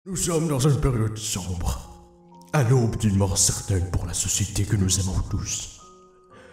Nous sommes dans une période sombre, à l'aube d'une mort certaine pour la société que nous aimons tous.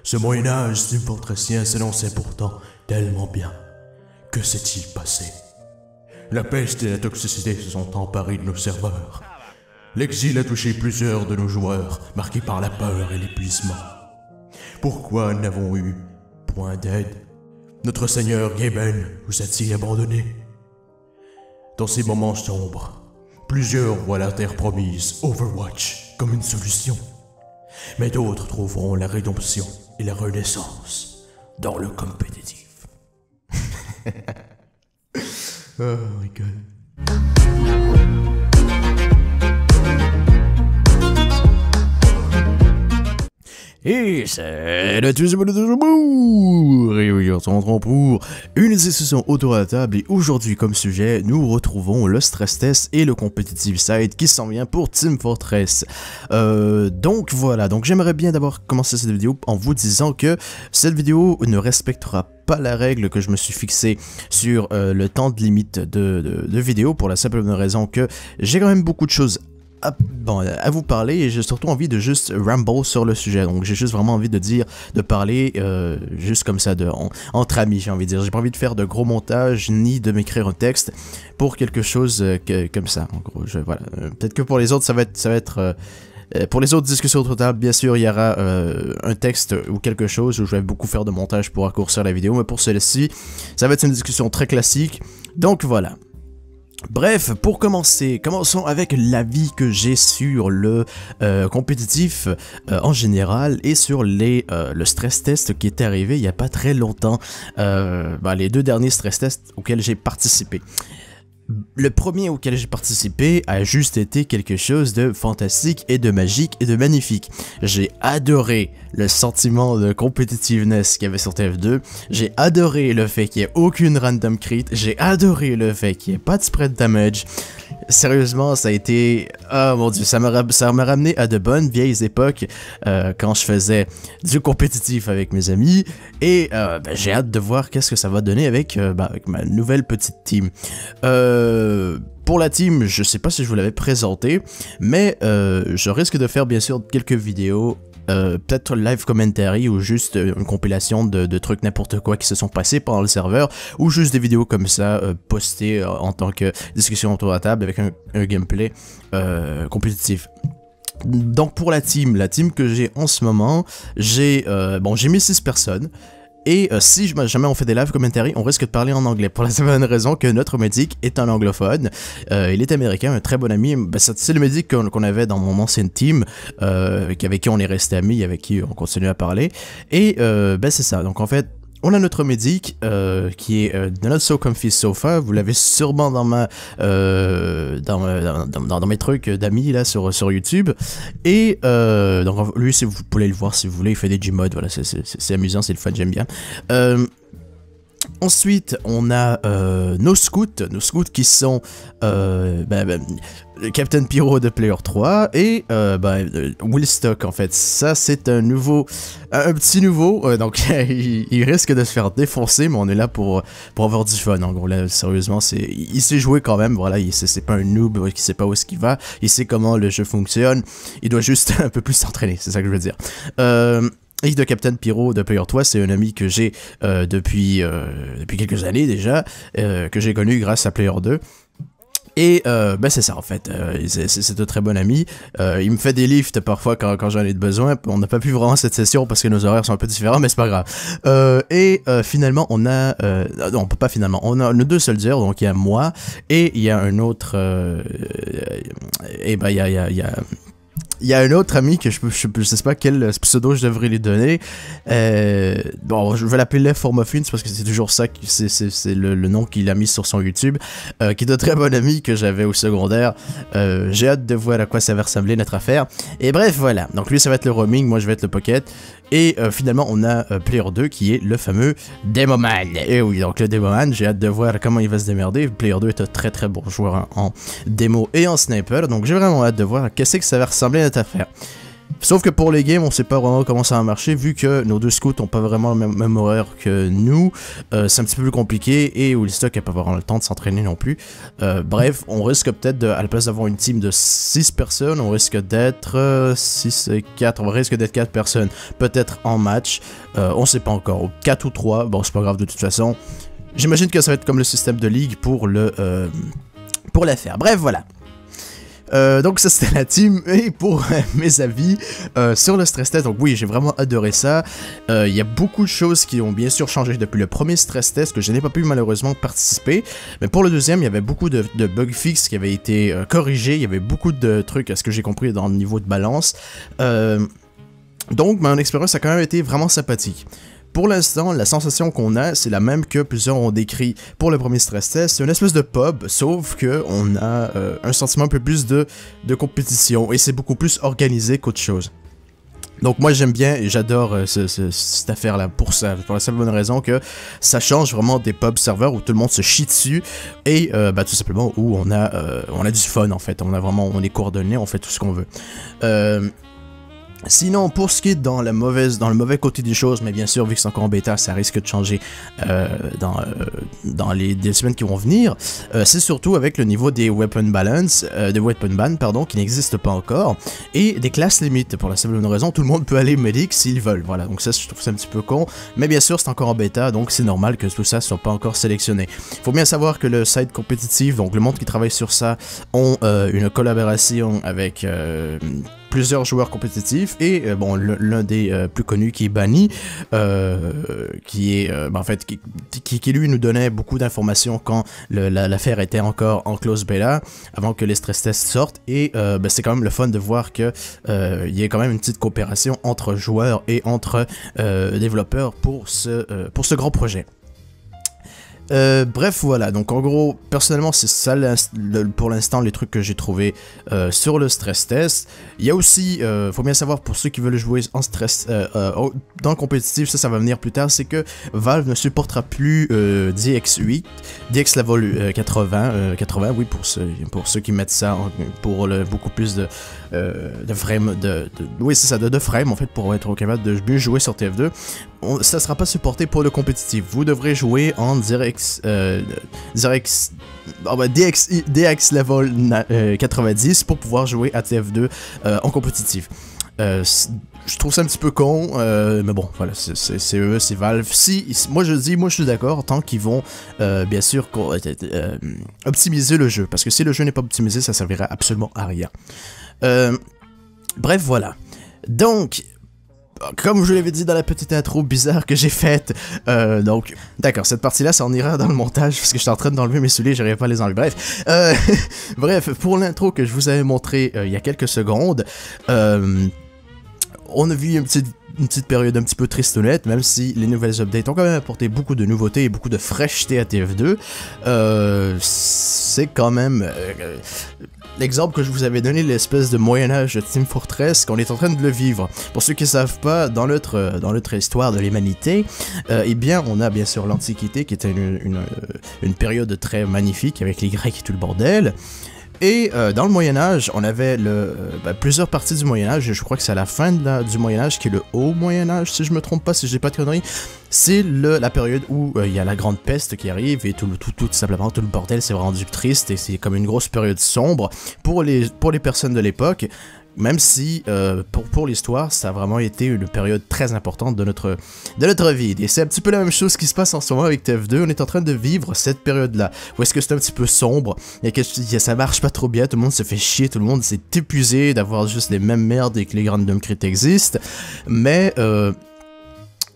Ce Moyen-Âge simfortressien s'annonçait pourtant tellement bien. Que s'est-il passé? La peste et la toxicité se sont emparés de nos serveurs. L'exil a touché plusieurs de nos joueurs, marqués par la peur et l'épuisement. Pourquoi n'avons eu point d'aide? Notre seigneur Gaben nous a-t-il abandonnés? Dans ces moments sombres, plusieurs voient la terre promise, Overwatch, comme une solution. Mais d'autres trouveront la rédemption et la renaissance dans le compétitif. Oh my god. Et c'est le deuxième de jour. Et oui, on se retrouve pour une discussion autour de la table. Et aujourd'hui, comme sujet, nous retrouvons le stress test et le competitive side qui s'en vient pour Team Fortress. Donc voilà, donc j'aimerais bien d'abord commencer cette vidéo en vous disant que cette vidéo ne respectera pas la règle que je me suis fixée sur le temps de limite de vidéo, pour la simple raison que j'ai quand même beaucoup de choses à vous parler et j'ai surtout envie de juste ramble sur le sujet. Donc j'ai juste vraiment envie de parler juste comme ça, entre amis, j'ai envie de dire. J'ai pas envie de faire de gros montages ni de m'écrire un texte pour quelque chose comme ça. En gros, voilà. Peut-être que pour les autres, ça va être pour les autres discussions autour de la table, bien sûr, il y aura un texte ou quelque chose où je vais beaucoup faire de montage pour raccourcir la vidéo. Mais pour celle-ci, ça va être une discussion très classique. Donc voilà. Bref, pour commencer, commençons avec l'avis que j'ai sur le compétitif en général et sur le stress test qui est arrivé il n'y a pas très longtemps, les deux derniers stress tests auxquels j'ai participé. Le premier auquel j'ai participé a juste été quelque chose de fantastique et de magique et de magnifique. J'ai adoré le sentiment de competitiveness qu'il y avait sur TF2. J'ai adoré le fait qu'il n'y ait aucune random crit. J'ai adoré le fait qu'il n'y ait pas de spread damage. Sérieusement, ça a été... Oh mon dieu, ça m'a ramené à de bonnes vieilles époques quand je faisais du compétitif avec mes amis. Et j'ai hâte de voir qu'est-ce que ça va donner avec ma nouvelle petite team. Pour la team, je sais pas si je vous l'avais présenté, mais je risque de faire bien sûr quelques vidéos, peut-être live commentary ou juste une compilation de trucs n'importe quoi qui se sont passés pendant le serveur, ou juste des vidéos comme ça postées en tant que discussion autour de la table avec un gameplay compétitif. Donc pour la team que j'ai en ce moment, j'ai mis 6 personnes. Et si jamais on fait des live commentary, on risque de parler en anglais, pour la simple raison que notre médic est un anglophone, il est américain, un très bon ami, c'est le médic qu'on avait dans mon ancienne team, avec qui on est resté amis, avec qui on continue à parler, et c'est ça, donc en fait, on a notre médic qui est Not So Comfy Sofa, vous l'avez sûrement dans mes trucs d'amis là sur YouTube. Et donc lui, si vous pouvez le voir si vous voulez, il fait des Gmod, voilà, c'est amusant, c'est le fun, j'aime bien. Ensuite, on a nos scouts qui sont Captain Pyro de Player 3 et Willstock en fait. Ça c'est un petit nouveau, donc il risque de se faire défoncer, mais on est là pour avoir du fun. En gros là, sérieusement, il sait jouer quand même, voilà, c'est pas un noob qui sait pas où est-ce qu'il va, il sait comment le jeu fonctionne, il doit juste un peu plus s'entraîner, c'est ça que je veux dire. Et de Captain Pyro de Player 3, c'est un ami que j'ai depuis quelques années déjà, que j'ai connu grâce à Player 2. Et c'est ça en fait, c'est un très bon ami, il me fait des lifts parfois quand j'en ai besoin. On n'a pas pu vraiment cette session parce que nos horaires sont un peu différents, mais c'est pas grave. Finalement on a, non pas finalement, on a nos deux soldiers, donc il y a moi et il y a un autre, il y a un autre ami que je sais pas quel pseudo je devrais lui donner. Je vais l'appeler Left for Muffins parce que c'est toujours ça, c'est le nom qu'il a mis sur son YouTube, qui est un très bon ami que j'avais au secondaire. J'ai hâte de voir à quoi ça va ressembler notre affaire. Et bref, voilà. Donc lui, ça va être le roaming, moi je vais être le pocket. Et finalement, on a Player 2 qui est le fameux Demoman. Et oui, donc le Demoman, j'ai hâte de voir comment il va se démerder. Player 2 est un très très bon joueur en démo et en sniper. Donc j'ai vraiment hâte de voir qu'est-ce que ça va ressembler à notre affaire. Sauf que pour les games, on sait pas vraiment comment ça va marcher, vu que nos deux scouts n'ont pas vraiment le même horaire que nous. C'est un petit peu plus compliqué, et Wilstock n'a pas vraiment le temps de s'entraîner non plus. Bref, on risque peut-être, à la place d'avoir une team de 6 personnes, on risque d'être 6 et 4, on risque d'être 4 personnes, peut-être en match. On sait pas encore, 4 ou 3, bon c'est pas grave de toute façon. J'imagine que ça va être comme le système de ligue pour la faire. Bref, voilà. Donc ça c'était la team, et pour mes avis sur le stress test, donc oui j'ai vraiment adoré ça. Il y a beaucoup de choses qui ont bien sûr changé depuis le premier stress test que je n'ai pas pu malheureusement participer, mais pour le deuxième il y avait beaucoup de bug fix qui avaient été corrigés, il y avait beaucoup de trucs à ce que j'ai compris dans le niveau de balance, donc mon expérience a quand même été vraiment sympathique. Pour l'instant, la sensation qu'on a, c'est la même que plusieurs ont décrit pour le premier stress test. C'est une espèce de pub, sauf que on a un sentiment un peu plus de compétition, et c'est beaucoup plus organisé qu'autre chose. Donc moi j'aime bien et j'adore cette affaire-là pour la simple bonne raison que ça change vraiment des pubs serveurs où tout le monde se chie dessus, et tout simplement où on a du fun en fait, on est coordonné, on fait tout ce qu'on veut. Sinon, pour ce qui est dans le mauvais côté des choses, mais bien sûr, vu que c'est encore en bêta, ça risque de changer dans des semaines qui vont venir, c'est surtout avec le niveau des weapon ban, pardon, qui n'existe pas encore, et des classes limites. Pour la simple raison, tout le monde peut aller medic s'ils veulent, voilà, donc ça, je trouve ça un petit peu con, mais bien sûr, c'est encore en bêta, donc c'est normal que tout ça soit pas encore sélectionné. Faut bien savoir que le site compétitif, donc le monde qui travaille sur ça, ont une collaboration avec plusieurs joueurs compétitifs, et bon, l'un des plus connus qui est Banni, qui lui nous donnait beaucoup d'informations quand l'affaire était encore en close beta, avant que les stress tests sortent, et c'est quand même le fun de voir que il y a quand même une petite coopération entre joueurs et entre développeurs pour ce grand projet. Bref, voilà, donc en gros, personnellement, c'est ça pour l'instant les trucs que j'ai trouvé sur le stress test. Il y a aussi, faut bien savoir pour ceux qui veulent jouer en stress, dans le compétitif, ça va venir plus tard, c'est que Valve ne supportera plus DX8, DX level 80, oui, pour ceux qui mettent ça pour beaucoup plus de frame, oui c'est ça, de frame en fait, pour être capable de mieux jouer sur TF2. Ça sera pas supporté pour le compétitif, vous devrez jouer en DX level 90 pour pouvoir jouer à TF2 en compétitif. Je trouve ça un petit peu con, mais bon, voilà, c'est eux, c'est Valve. Moi je suis d'accord, tant qu'ils vont, bien sûr, optimiser le jeu, parce que si le jeu n'est pas optimisé, ça servira absolument à rien. Bref, voilà. Donc, comme je l'avais dit dans la petite intro bizarre que j'ai faite, donc, d'accord, cette partie-là, ça en ira dans le montage, parce que j'étais en train d'enlever mes souliers, j'arrivais pas à les enlever, bref. Bref, pour l'intro que je vous avais montré il y a quelques secondes, on a vu une petite période un petit peu tristonnette, même si les nouvelles updates ont quand même apporté beaucoup de nouveautés et beaucoup de fraîcheté à TF2. C'est quand même... l'exemple que je vous avais donné, l'espèce de Moyen-Âge de Team Fortress, qu'on est en train de le vivre. Pour ceux qui ne savent pas, dans notre histoire de l'humanité, eh bien, on a bien sûr l'Antiquité, qui était une période très magnifique, avec les Grecs et tout le bordel. Et dans le Moyen-Âge, on avait plusieurs parties du Moyen-Âge, je crois que c'est à la fin du Moyen-Âge, qui est le Haut Moyen-Âge, si je me trompe pas, si je dis pas de conneries. C'est la période où il y a la grande peste qui arrive, et tout simplement, tout le bordel s'est rendu triste, et c'est comme une grosse période sombre pour les personnes de l'époque. Même si, pour l'histoire, ça a vraiment été une période très importante de notre vie. Et c'est un petit peu la même chose qui se passe en ce moment avec TF2. On est en train de vivre cette période-là. Où est-ce que c'est un petit peu sombre, ça marche pas trop bien, tout le monde se fait chier, tout le monde s'est épuisé d'avoir juste les mêmes merdes et que les Random Crit existent. Mais,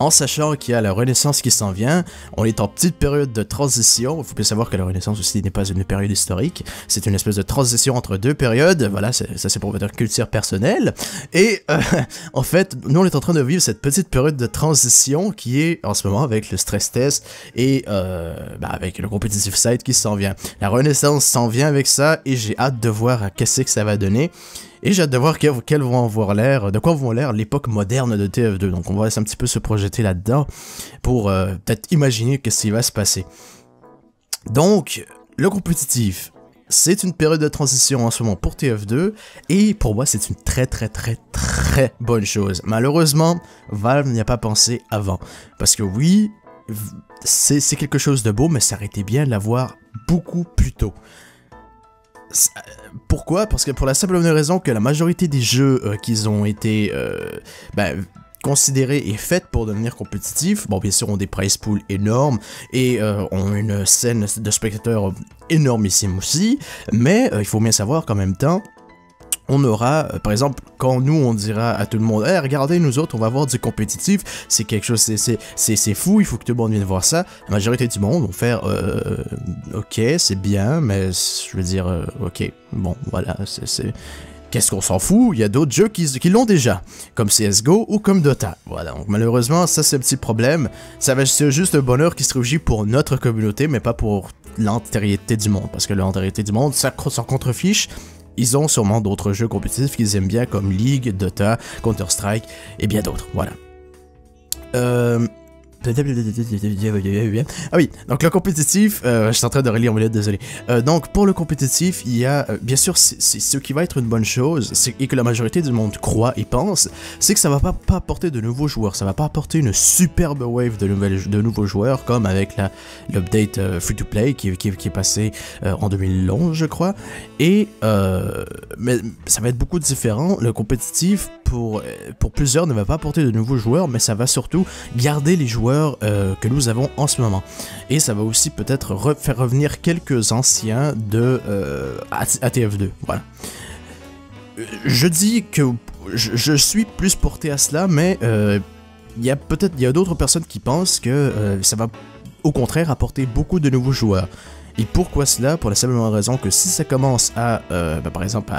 en sachant qu'il y a la Renaissance qui s'en vient, on est en petite période de transition. Il faut bien savoir que la Renaissance aussi n'est pas une période historique, c'est une espèce de transition entre deux périodes, voilà, ça c'est pour votre culture personnelle. Et en fait, nous on est en train de vivre cette petite période de transition qui est en ce moment avec le stress test et avec le competitive site qui s'en vient. La Renaissance s'en vient avec ça et j'ai hâte de voir qu'est-ce que ça va donner. Et j'ai hâte de voir de quoi vont l'air l'époque moderne de TF2. Donc on va un petit peu se projeter là-dedans pour peut-être imaginer qu'est-ce qui va se passer. Donc, le compétitif, c'est une période de transition en ce moment pour TF2. Et pour moi, c'est une très très bonne chose. Malheureusement, Valve n'y a pas pensé avant. Parce que oui, c'est quelque chose de beau, mais ça aurait été bien de l'avoir beaucoup plus tôt. Pourquoi? Parce que pour la simple raison que la majorité des jeux qui ont été considérés et faits pour devenir compétitifs, bon bien sûr ont des prize pools énormes et ont une scène de spectateurs énormissime aussi, mais il faut bien savoir qu'en même temps, on aura, par exemple, quand nous on dira à tout le monde, hey, regardez nous autres, on va voir du compétitif, c'est quelque chose, c'est fou, il faut que tout le monde vienne voir ça. La majorité du monde vont faire, ok, c'est bien, mais je veux dire, ok, bon, voilà, qu'est-ce qu'on s'en fout? Il y a d'autres jeux qui l'ont déjà, comme CSGO ou comme Dota. Voilà, donc malheureusement, ça c'est un petit problème. C'est juste un bonheur qui se réfléchit pour notre communauté, mais pas pour l'entièreté du monde, parce que l'entièreté du monde, ça s'en contrefiche. Ils ont sûrement d'autres jeux compétitifs qu'ils aiment bien comme League, Dota, Counter-Strike et bien d'autres, voilà. Ah oui, donc le compétitif, je suis en train de relire mon lettre, désolé. Donc pour le compétitif, il y a, bien sûr, c'est ce qui va être une bonne chose, et que la majorité du monde croit et pense, c'est que ça va pas apporter de nouveaux joueurs, ça va pas apporter une superbe wave de nouveaux joueurs, comme avec l'update free-to-play qui est passé en 2011, je crois, et mais ça va être beaucoup différent. Le compétitif, pour plusieurs, ne va pas apporter de nouveaux joueurs, mais ça va surtout garder les joueurs que nous avons en ce moment. Et ça va aussi peut-être faire revenir quelques anciens de TF2. Voilà. Je dis que je suis plus porté à cela, mais il y a d'autres personnes qui pensent que ça va au contraire apporter beaucoup de nouveaux joueurs. Et pourquoi cela? Pour la simple raison que si ça commence à, par exemple,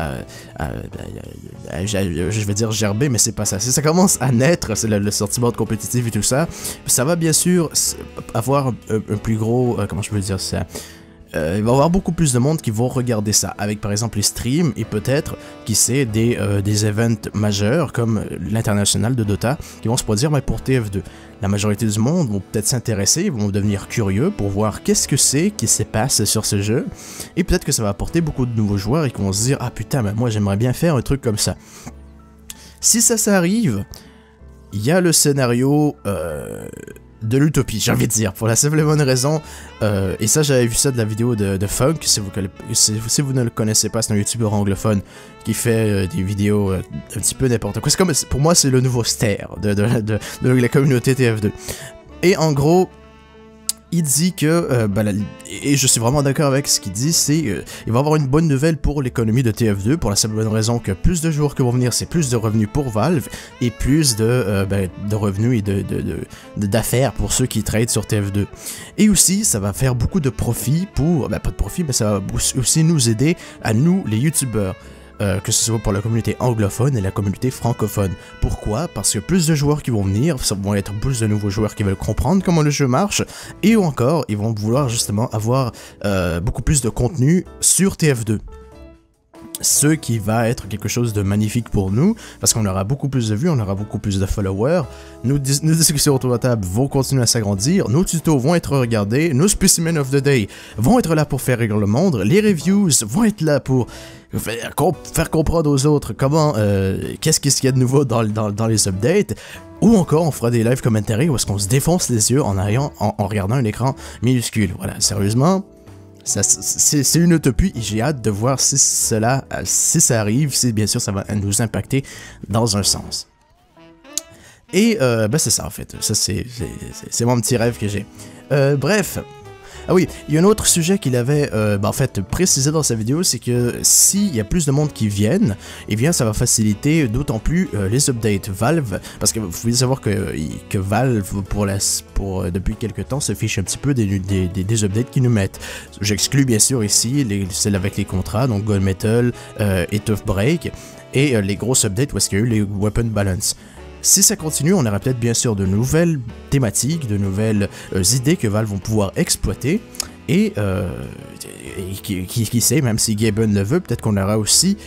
je vais dire gerber, mais c'est pas ça. Si ça commence à naître, c'est le sentiment de compétitif et tout ça, ça va bien sûr avoir un plus gros, comment je peux dire ça? Il va y avoir beaucoup plus de monde qui vont regarder ça, avec par exemple les streams et peut-être, qui sait, des events majeurs comme l'international de Dota qui vont se produire mais pour TF2. La majorité du monde vont peut-être s'intéresser, vont devenir curieux pour voir qu'est-ce que c'est qui se passe sur ce jeu, et peut-être que ça va apporter beaucoup de nouveaux joueurs et qui vont se dire « Ah putain, mais moi j'aimerais bien faire un truc comme ça ». Si ça arrive, il y a le scénario de l'utopie, j'ai envie de dire, pour la simple et bonne raison, et ça j'avais vu ça de la vidéo de Funk, si vous ne le connaissez pas, c'est un youtubeur anglophone qui fait des vidéos un petit peu n'importe quoi. C'est comme, pour moi c'est le nouveau Ster de la communauté TF2. Et en gros, il dit que, et je suis vraiment d'accord avec ce qu'il dit, c'est il va y avoir une bonne nouvelle pour l'économie de TF2, pour la simple bonne raison que plus de joueurs qui vont venir, c'est plus de revenus pour Valve, et plus de revenus et d'affaires pour ceux qui tradent sur TF2. Et aussi, ça va faire beaucoup de profit pour, pas de profit, mais ça va aussi nous aider à nous, les youtubeurs. Que ce soit pour la communauté anglophone et la communauté francophone. Pourquoi? Parce que plus de joueurs qui vont venir, ça vont être plus de nouveaux joueurs qui veulent comprendre comment le jeu marche, et encore, ils vont vouloir justement avoir beaucoup plus de contenu sur TF2. Ce qui va être quelque chose de magnifique pour nous, parce qu'on aura beaucoup plus de vues, on aura beaucoup plus de followers, nos discussions autour de la table vont continuer à s'agrandir, nos tutos vont être regardés, nos specimens of the day vont être là pour faire rire le monde, les reviews vont être là pour faire comprendre aux autres comment, qu'est-ce qu'il y a de nouveau dans les updates, ou encore on fera des live commentaires où est-ce qu'on se défonce les yeux en regardant un écran minuscule. Voilà, sérieusement, c'est une utopie et j'ai hâte de voir si ça arrive, si bien sûr ça va nous impacter dans un sens. Et c'est ça en fait, ça c'est mon petit rêve que j'ai. Bref. Ah oui, il y a un autre sujet qu'il avait en fait précisé dans sa vidéo, c'est que s'il y a plus de monde qui viennent, eh bien ça va faciliter d'autant plus les updates Valve, parce que vous pouvez savoir que Valve depuis quelques temps se fiche un petit peu des updates qu'ils nous mettent. J'exclus bien sûr ici celles avec les contrats, donc Gold Metal et Tough Break, et les grosses updates où est-ce qu'il y a eu les Weapon Balance. Si ça continue, on aura peut-être bien sûr de nouvelles thématiques, de nouvelles idées que Valve vont pouvoir exploiter, et qui sait, même si Gaben le veut, peut-être qu'on aura aussi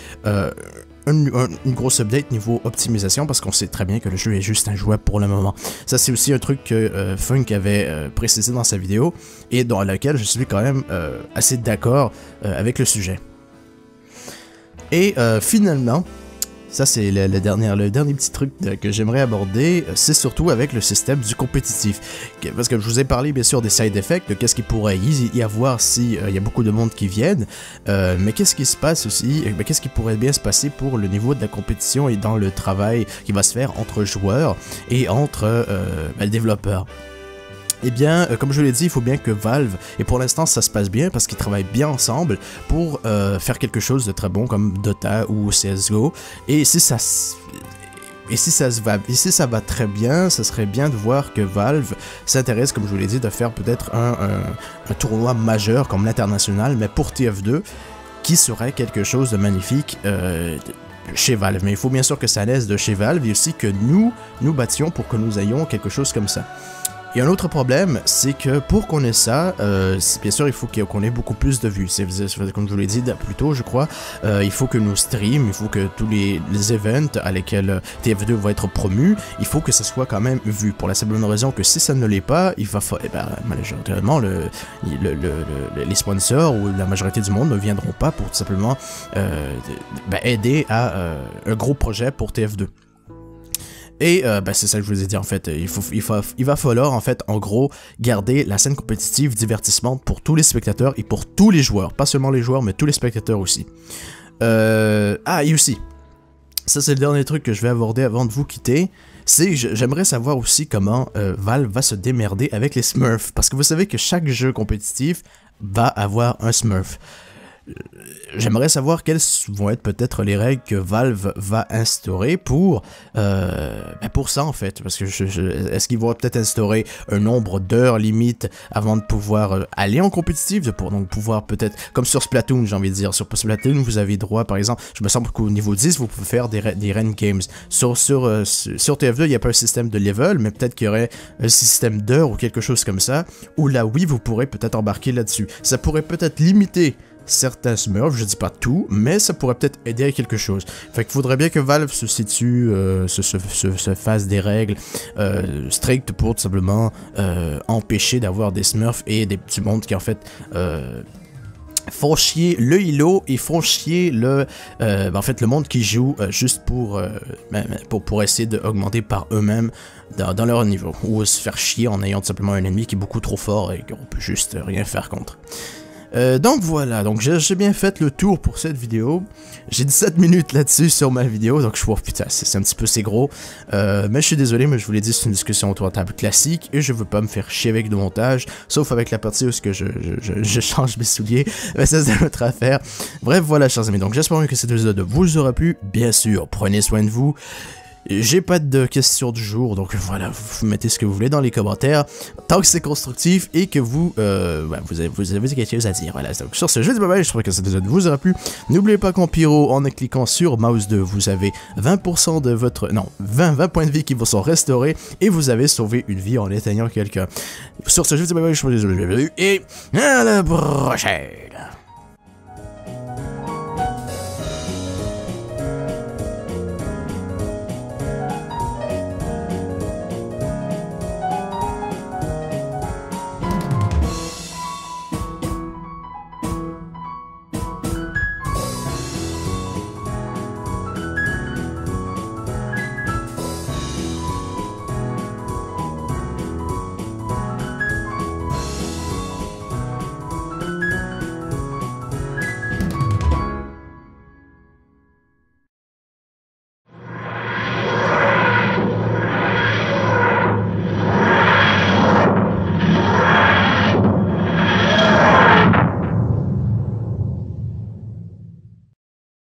une grosse update niveau optimisation, parce qu'on sait très bien que le jeu est juste injouable pour le moment. Ça c'est aussi un truc que Funk avait précisé dans sa vidéo, et dans laquelle je suis quand même assez d'accord avec le sujet. Et finalement, ça c'est le dernier petit truc que j'aimerais aborder, c'est surtout avec le système du compétitif. Parce que je vous ai parlé bien sûr des side effects, de qu'est-ce qu'il pourrait y avoir si il y a beaucoup de monde qui viennent, mais qu'est-ce qui se passe aussi, qu'est-ce qui pourrait bien se passer pour le niveau de la compétition et dans le travail qui va se faire entre joueurs et entre développeurs. Eh bien, comme je l'ai dit, il faut bien que Valve, et pour l'instant ça se passe bien parce qu'ils travaillent bien ensemble pour faire quelque chose de très bon comme Dota ou CSGO, et si ça va très bien, ça serait bien de voir que Valve s'intéresse, comme je vous l'ai dit, de faire peut-être un tournoi majeur comme l'international, mais pour TF2, qui serait quelque chose de magnifique chez Valve. Mais il faut bien sûr que ça naisse de chez Valve et aussi que nous battions pour que nous ayons quelque chose comme ça. Et un autre problème, c'est que pour qu'on ait ça, bien sûr, il faut qu'on ait beaucoup plus de vues. Comme je vous l'ai dit plus tôt, je crois, il faut que nos streams, il faut que tous les events à lesquels TF2 va être promu, il faut que ça soit quand même vu. Pour la simple raison que si ça ne l'est pas, il va malheureusement, les sponsors ou la majorité du monde ne viendront pas pour tout simplement aider à un gros projet pour TF2. Et c'est ça que je vous ai dit en fait, il va falloir en fait en gros garder la scène compétitive divertissante pour tous les spectateurs et pour tous les joueurs, pas seulement les joueurs mais tous les spectateurs aussi. Et aussi, ça c'est le dernier truc que je vais aborder avant de vous quitter, c'est j'aimerais savoir aussi comment Valve va se démerder avec les Smurfs, parce que vous savez que chaque jeu compétitif va avoir un Smurf. J'aimerais savoir quelles vont être peut-être les règles que Valve va instaurer pour ça en fait, parce que est-ce qu'ils vont peut-être instaurer un nombre d'heures limite avant de pouvoir aller en compétitif, pour donc pouvoir peut-être, comme sur Splatoon j'ai envie de dire, sur Splatoon vous avez droit par exemple, je me semble qu'au niveau 10 vous pouvez faire des rank games, sur TF2 il n'y a pas un système de level, mais peut-être qu'il y aurait un système d'heures ou quelque chose comme ça, où là oui vous pourrez peut-être embarquer là-dessus, ça pourrait peut-être limiter certains Smurfs, je dis pas tout, mais ça pourrait peut-être aider à quelque chose. Fait qu'il faudrait bien que Valve se situe, se fasse des règles strictes pour tout simplement empêcher d'avoir des Smurfs et du monde qui en fait font chier le ILO et font chier le monde qui joue juste pour essayer d'augmenter par eux-mêmes dans leur niveau, ou se faire chier en ayant tout simplement un ennemi qui est beaucoup trop fort et qu'on peut juste rien faire contre. Donc voilà, donc j'ai bien fait le tour pour cette vidéo. J'ai 17 minutes là-dessus sur ma vidéo, donc je vois, putain, c'est un petit peu c'est gros. Mais je suis désolé, mais je vous l'ai dit, c'est une discussion autour de table classique et je veux pas me faire chier avec le montage, sauf avec la partie où je change mes souliers. Mais ça, c'est notre affaire. Bref, voilà, chers amis, donc j'espère que cette vidéo vous aura plu. Bien sûr, prenez soin de vous. J'ai pas de questions du jour, donc voilà, vous mettez ce que vous voulez dans les commentaires, tant que c'est constructif et que vous avez quelque chose à dire. Voilà, donc sur ce, je dis bye bye, j'espère que cette vidéo vous aura plu. N'oubliez pas qu'en pyro, en cliquant sur mouse 2, vous avez 20% de votre... non, 20 points de vie qui vous sont restaurés et vous avez sauvé une vie en éteignant quelqu'un. Sur ce, je dis bye bye, je vous dis et à la prochaine.